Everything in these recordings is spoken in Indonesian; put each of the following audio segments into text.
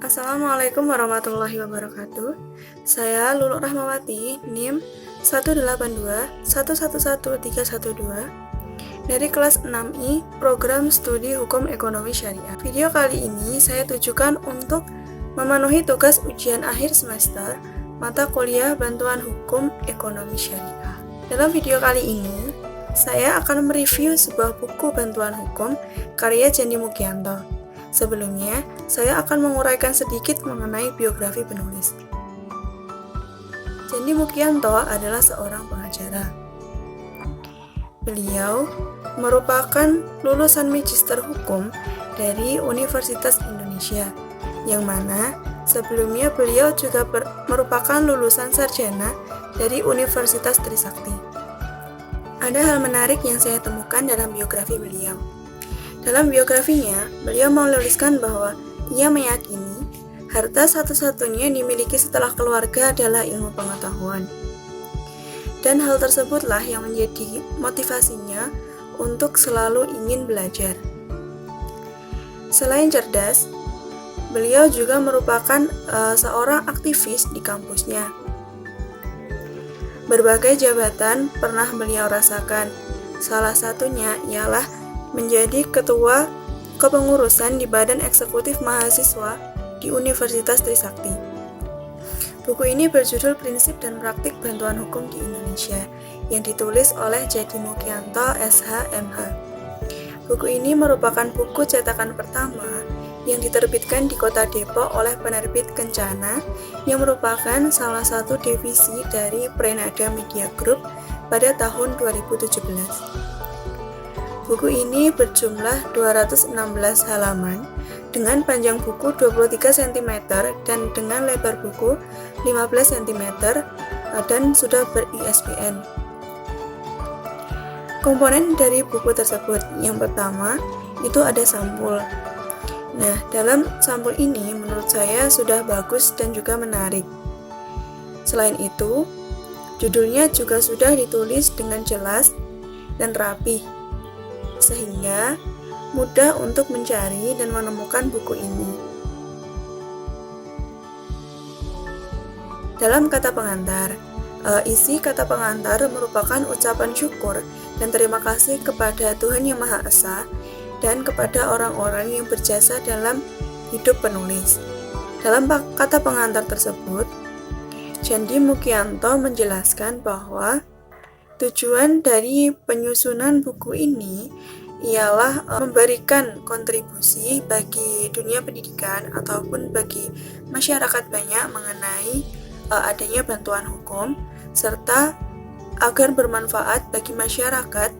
Assalamualaikum warahmatullahi wabarakatuh. Saya Luluk Rahmawati, NIM 182111312 dari kelas 6I Program Studi Hukum Ekonomi Syariah. Video kali ini saya tujukan untuk memenuhi tugas ujian akhir semester mata kuliah Bantuan Hukum Ekonomi Syariah. Dalam video kali ini, saya akan mereview sebuah buku bantuan hukum karya Candi Mugianto. Sebelumnya, saya akan menguraikan sedikit mengenai biografi penulis. Candi Mugianto adalah seorang pengacara. Beliau merupakan lulusan Magister Hukum dari Universitas Indonesia, yang mana sebelumnya beliau juga merupakan lulusan sarjana dari Universitas Trisakti. Ada hal menarik yang saya temukan dalam biografi beliau. Dalam biografinya, beliau menuliskan bahwa ia meyakini harta satu-satunya yang dimiliki setelah keluarga adalah ilmu pengetahuan. Dan hal tersebutlah yang menjadi motivasinya untuk selalu ingin belajar. Selain cerdas, beliau juga merupakan seorang aktivis di kampusnya. Berbagai jabatan pernah beliau rasakan, salah satunya ialah menjadi ketua kepengurusan di Badan Eksekutif Mahasiswa di Universitas Trisakti. Buku ini berjudul Prinsip dan Praktik Bantuan Hukum di Indonesia, yang ditulis oleh Candi Mugianto, SH, MH. Buku ini merupakan buku cetakan pertama yang diterbitkan di Kota Depok oleh penerbit Kencana, yang merupakan salah satu divisi dari Prenada Media Group pada tahun 2017. Buku ini berjumlah 216 halaman dengan panjang buku 23 cm dan dengan lebar buku 15 cm dan sudah ber-ISBN. Komponen dari buku tersebut, yang pertama itu ada sampul. Nah, dalam sampul ini menurut saya sudah bagus dan juga menarik. Selain itu, judulnya juga sudah ditulis dengan jelas dan rapi, sehingga mudah untuk mencari dan menemukan buku ini. Dalam kata pengantar, isi kata pengantar merupakan ucapan syukur dan terima kasih kepada Tuhan Yang Maha Esa dan kepada orang-orang yang berjasa dalam hidup penulis. Dalam kata pengantar tersebut, Candi Mugianto menjelaskan bahwa tujuan dari penyusunan buku ini ialah memberikan kontribusi bagi dunia pendidikan ataupun bagi masyarakat banyak mengenai adanya bantuan hukum, serta agar bermanfaat bagi masyarakat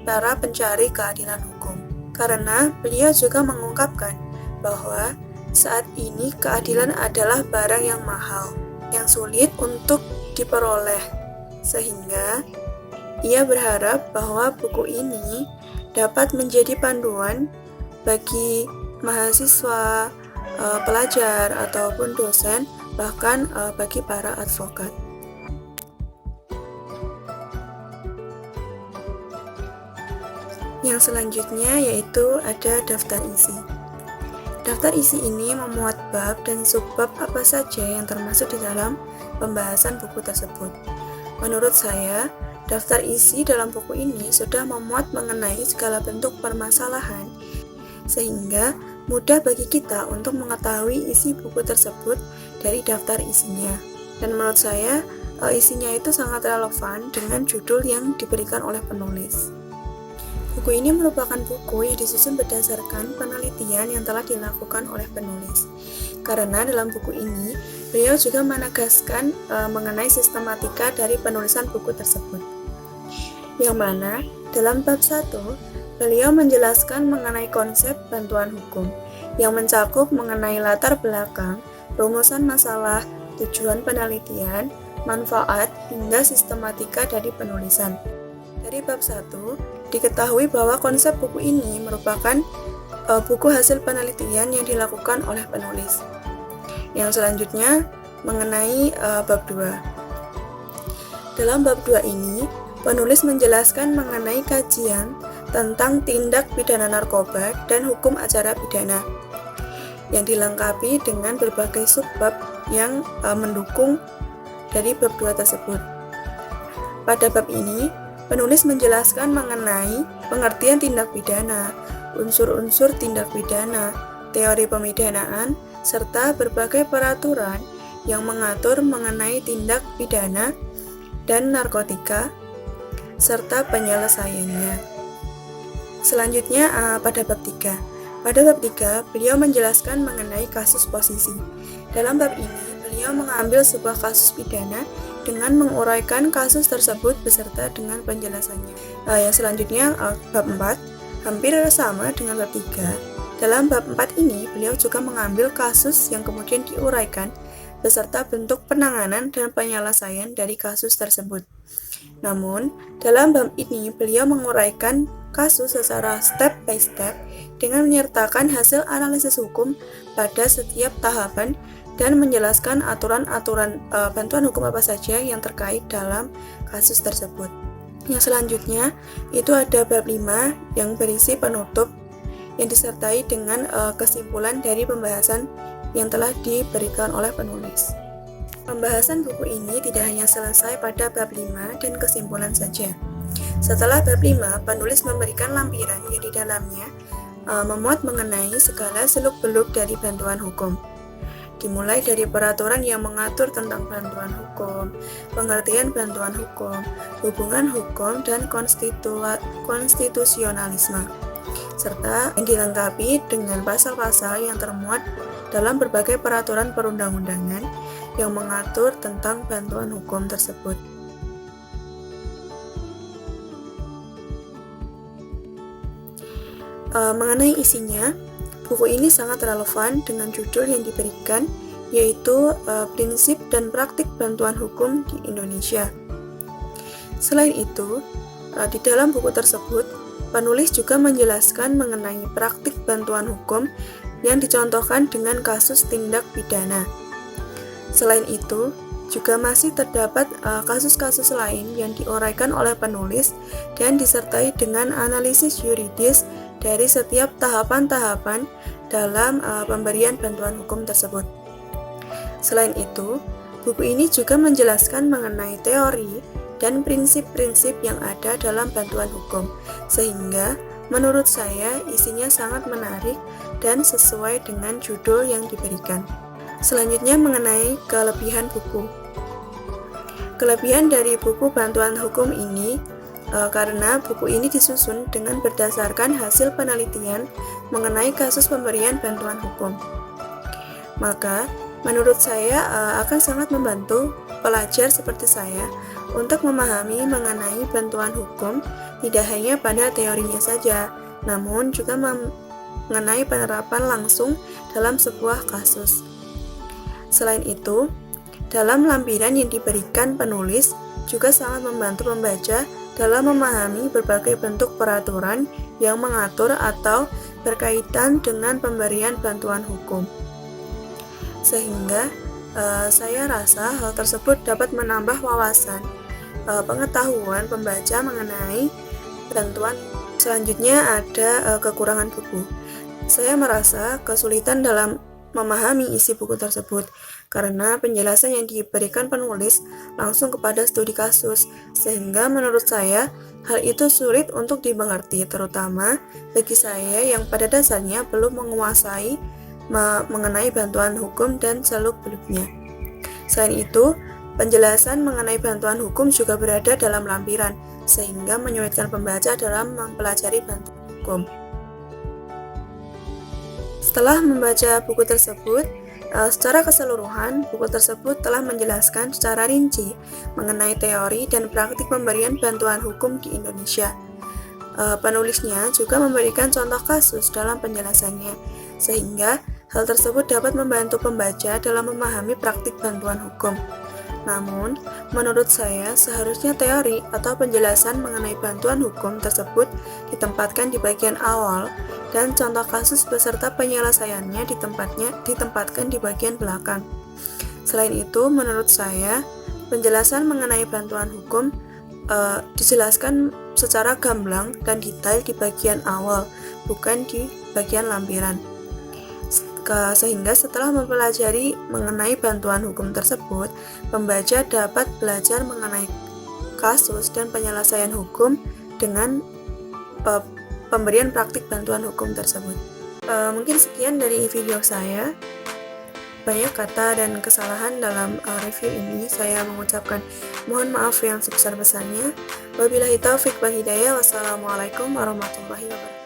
para pencari keadilan hukum. Karena beliau juga mengungkapkan bahwa saat ini keadilan adalah barang yang mahal, yang sulit untuk diperoleh, sehingga ia berharap bahwa buku ini dapat menjadi panduan bagi mahasiswa, pelajar, ataupun dosen, bahkan bagi para advokat. Yang selanjutnya yaitu ada daftar isi. Daftar isi ini memuat bab dan subbab apa saja yang termasuk di dalam pembahasan buku tersebut. Menurut saya, daftar isi dalam buku ini sudah memuat mengenai segala bentuk permasalahan, sehingga mudah bagi kita untuk mengetahui isi buku tersebut dari daftar isinya. Dan menurut saya, isinya itu sangat relevan dengan judul yang diberikan oleh penulis. Buku ini merupakan buku yang disusun berdasarkan penelitian yang telah dilakukan oleh penulis. Karena dalam buku ini, beliau juga menegaskan mengenai sistematika dari penulisan buku tersebut. Yang mana dalam bab 1, beliau menjelaskan mengenai konsep bantuan hukum yang mencakup mengenai latar belakang, rumusan masalah, tujuan penelitian, manfaat, hingga sistematika dari penulisan. Dari bab 1, diketahui bahwa konsep buku ini merupakan buku hasil penelitian yang dilakukan oleh penulis. Yang selanjutnya mengenai bab 2. Dalam bab 2 ini, penulis menjelaskan mengenai kajian tentang tindak pidana narkoba dan hukum acara pidana. yang dilengkapi dengan berbagai subbab yang mendukung dari bab 2 tersebut. Pada bab ini, penulis menjelaskan mengenai pengertian tindak pidana, unsur-unsur tindak pidana, teori pemidanaan, serta berbagai peraturan yang mengatur mengenai tindak pidana dan narkotika, serta penyelesaiannya. Selanjutnya pada bab 3. Pada bab 3, beliau menjelaskan mengenai kasus posisi. Dalam bab ini, beliau mengambil sebuah kasus pidana dengan menguraikan kasus tersebut beserta dengan penjelasannya. Yang selanjutnya, bab 4, hampir sama dengan bab 3. Dalam bab 4 ini, beliau juga mengambil kasus yang kemudian diuraikan beserta bentuk penanganan dan penyelesaian dari kasus tersebut. Namun, dalam bab ini, beliau menguraikan kasus secara step by step dengan menyertakan hasil analisis hukum pada setiap tahapan dan menjelaskan aturan-aturan bantuan hukum apa saja yang terkait dalam kasus tersebut. Yang selanjutnya itu ada bab 5 yang berisi penutup yang disertai dengan kesimpulan dari pembahasan yang telah diberikan oleh penulis. Pembahasan buku ini tidak hanya selesai pada bab 5 dan kesimpulan saja. Setelah bab 5, penulis memberikan lampiran yang di dalamnya memuat mengenai segala seluk-beluk dari bantuan hukum. Dimulai dari peraturan yang mengatur tentang bantuan hukum, pengertian bantuan hukum, hubungan hukum, dan konstitusionalisme, serta yang dilengkapi dengan pasal-pasal yang termuat dalam berbagai peraturan perundang-undangan yang mengatur tentang bantuan hukum tersebut. Mengenai isinya, buku ini sangat relevan dengan judul yang diberikan, yaitu Prinsip dan Praktik Bantuan Hukum di Indonesia. Selain itu, di dalam buku tersebut, penulis juga menjelaskan mengenai praktik bantuan hukum yang dicontohkan dengan kasus tindak pidana. Selain itu, juga masih terdapat kasus-kasus lain yang diuraikan oleh penulis dan disertai dengan analisis yuridis dari setiap tahapan-tahapan dalam pemberian bantuan hukum tersebut. Selain itu, buku ini juga menjelaskan mengenai teori dan prinsip-prinsip yang ada dalam bantuan hukum, sehingga menurut saya isinya sangat menarik dan sesuai dengan judul yang diberikan. Selanjutnya mengenai kelebihan buku. Kelebihan dari buku bantuan hukum ini karena buku ini disusun dengan berdasarkan hasil penelitian mengenai kasus pemberian bantuan hukum. Maka, menurut saya akan sangat membantu pelajar seperti saya untuk memahami mengenai bantuan hukum tidak hanya pada teorinya saja, namun juga mengenai penerapan langsung dalam sebuah kasus. Selain itu, dalam lampiran yang diberikan penulis juga sangat membantu pembaca dalam memahami berbagai bentuk peraturan yang mengatur atau berkaitan dengan pemberian bantuan hukum. Sehingga saya rasa hal tersebut dapat menambah wawasan pengetahuan pembaca mengenai bantuan. Selanjutnya ada kekurangan buku. Saya merasa kesulitan dalam memahami isi buku tersebut karena penjelasan yang diberikan penulis langsung kepada studi kasus, sehingga menurut saya hal itu sulit untuk dimengerti, terutama bagi saya yang pada dasarnya belum menguasai mengenai bantuan hukum dan seluk-beluknya. Selain itu, penjelasan mengenai bantuan hukum juga berada dalam lampiran, sehingga menyulitkan pembaca dalam mempelajari bantuan hukum. Setelah membaca buku tersebut, secara keseluruhan, buku tersebut telah menjelaskan secara rinci mengenai teori dan praktik pemberian bantuan hukum di Indonesia. Penulisnya juga memberikan contoh kasus dalam penjelasannya, sehingga hal tersebut dapat membantu pembaca dalam memahami praktik bantuan hukum. Namun, menurut saya seharusnya teori atau penjelasan mengenai bantuan hukum tersebut ditempatkan di bagian awal dan contoh kasus beserta penyelesaiannya ditempatkan di bagian belakang. Selain itu, menurut saya penjelasan mengenai bantuan hukum dijelaskan secara gamblang dan detail di bagian awal, bukan di bagian lampiran. Sehingga setelah mempelajari mengenai bantuan hukum tersebut, pembaca dapat belajar mengenai kasus dan penyelesaian hukum dengan pemberian praktik bantuan hukum tersebut. Mungkin sekian dari video saya. Banyak kata dan kesalahan dalam review ini. Saya mengucapkan mohon maaf yang sebesar-besarnya. Wabillahi taufiq wal hidayah. Wassalamualaikum warahmatullahi wabarakatuh.